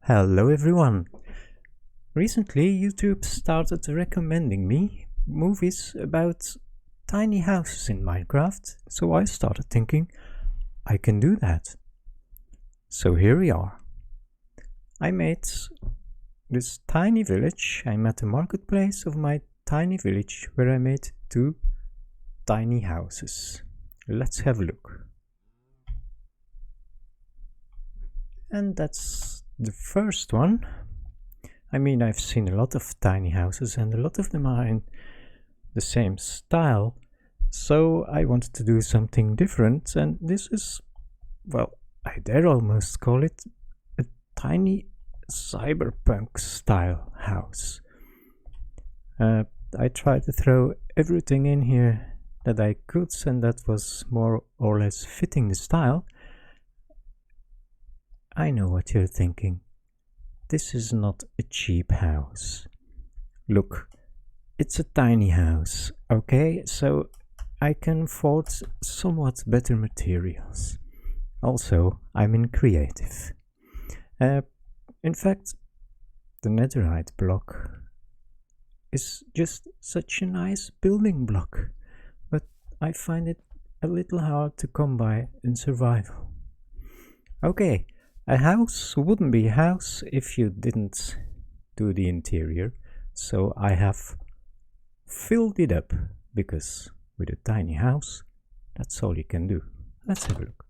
Hello everyone! Recently YouTube started recommending me movies about tiny houses in Minecraft, so I started thinking I can do that. So here we are. I made this tiny village. I'm at the marketplace of my tiny village where I made two tiny houses. Let's have a look. And that's the first one. I mean, I've seen a lot of tiny houses and a lot of them are in the same style, so I wanted to do something different, and this is, well, I dare almost call it a tiny cyberpunk style house. I tried to throw everything in here that I could, and that was more or less fitting the style. I know what you're thinking. This is not a cheap house. Look, it's a tiny house, okay? So I can afford somewhat better materials. Also, I'm in creative. In fact, the netherite block is just such a nice building block, but I find it a little hard to come by in survival. Okay. A house wouldn't be a house if you didn't do the interior, so I have filled it up, because with a tiny house, that's all you can do. Let's have a look.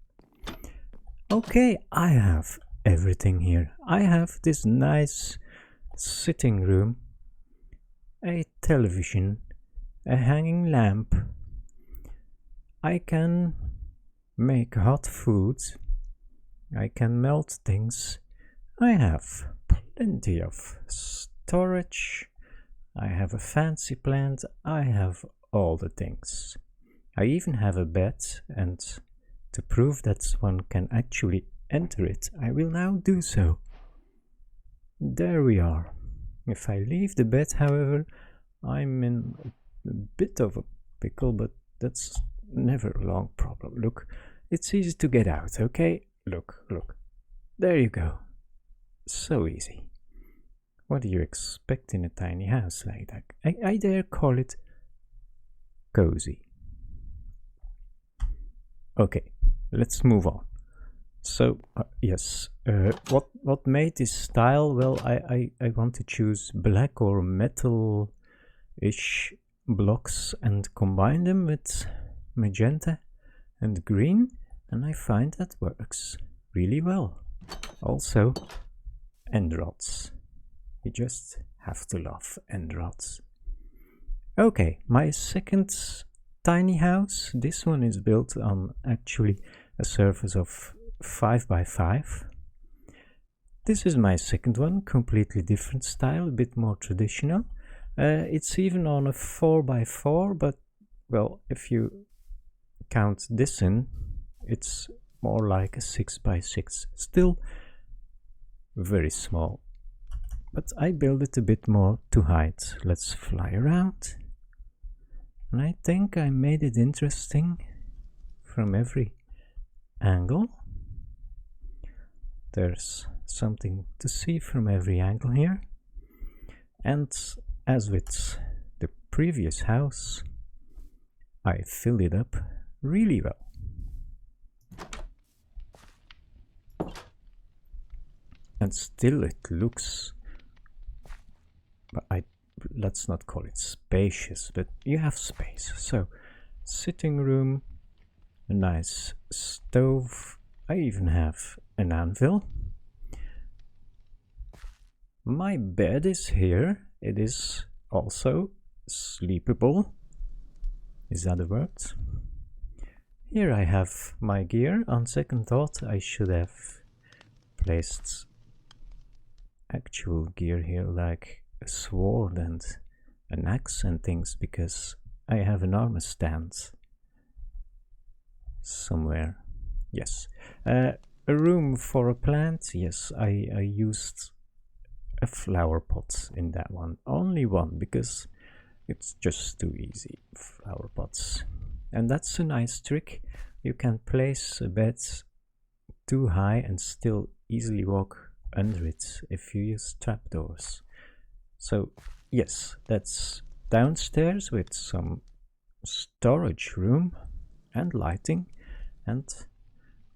Okay, I have everything here. I have this nice sitting room, a television, a hanging lamp. I can make hot food. I can melt things. I have plenty of storage. I have a fancy plant. I have all the things. I even have a bed, and to prove that one can actually enter it, I will now do so. There we are. If I leave the bed, however, I'm in a bit of a pickle, but that's never a long problem. Look, it's easy to get out, okay? Look. There you go. So easy. What do you expect in a tiny house like that? I dare call it cozy. Okay, let's move on. So, yes, what made this style? Well, I want to choose black or metal-ish blocks and combine them with magenta and green, and I find that works really well. Also, end rods. You just have to love end rods. Okay, my second tiny house. This one is built on actually a surface of 5 by 5. This is my second one, completely different style, a bit more traditional. It's even on a 4 by 4, but well, if you count this in, it's more like a 6 by 6, still very small, but I build it a bit more to hide. Let's fly around, and I think I made it interesting from every angle. There's something to see from every angle here, and as with the previous house, I filled it up really well. And still it looks, let's not call it spacious, but you have space. So, sitting room, a nice stove, I even have an anvil. My bed is here. It is also sleepable. Is that a word? Here I have my gear. On second thought, I should have placed actual gear here, like a sword and an axe and things, because I have an armor stand somewhere. Yes. A room for a plant. Yes, I used a flower pot in that one. Only one, because it's just too easy. Flower pots. And that's a nice trick. You can place a bed too high and still easily walk under it if you use trapdoors. So yes, that's downstairs with some storage room and lighting, and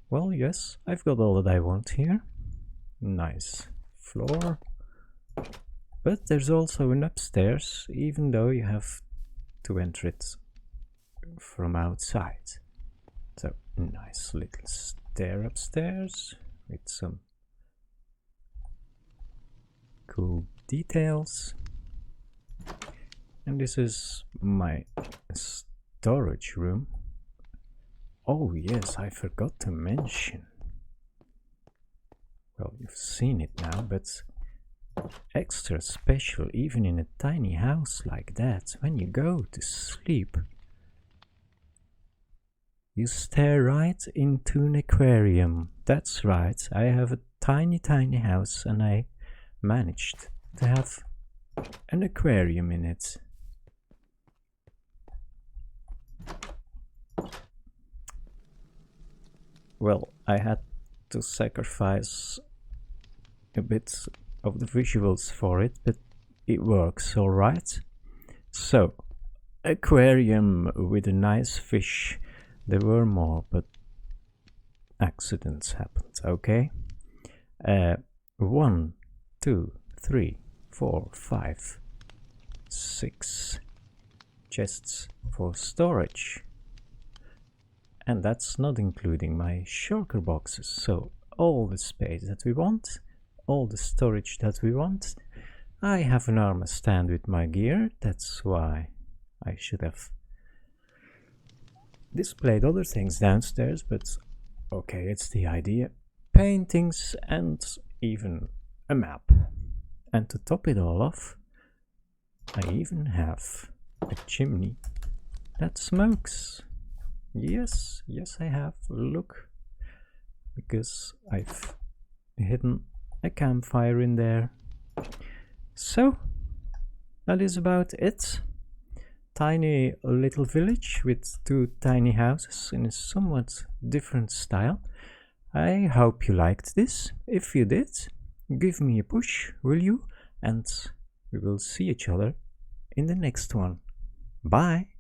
well, yes, I've got all that I want here. Nice floor. But there's also an upstairs, even though you have to enter it from outside. So nice little stair upstairs with some cool details. And this is my storage room. Oh yes, I forgot to mention. Well, you've seen it now, but extra special even in a tiny house like that, when you go to sleep, you stare right into an aquarium. That's right, I have a tiny house and I managed to have an aquarium in it. Well, I had to sacrifice a bit of the visuals for it, but it works alright. So, aquarium with a nice fish. There were more, but accidents happened, okay? 1, 2, 3, 4, 5, 6 chests for storage. And that's not including my shulker boxes, so all the space that we want, all the storage that we want. I have an armor stand with my gear, that's why I should have displayed other things downstairs, but okay, it's the idea. Paintings and even a map. And to top it all off, I even have a chimney that smokes. Yes, I have. Look, because I've hidden a campfire in there. So, that is about it. Tiny little village with 2 tiny houses in a somewhat different style. I hope you liked this. If you did, give me a push, will you? And we will see each other in the next one. Bye!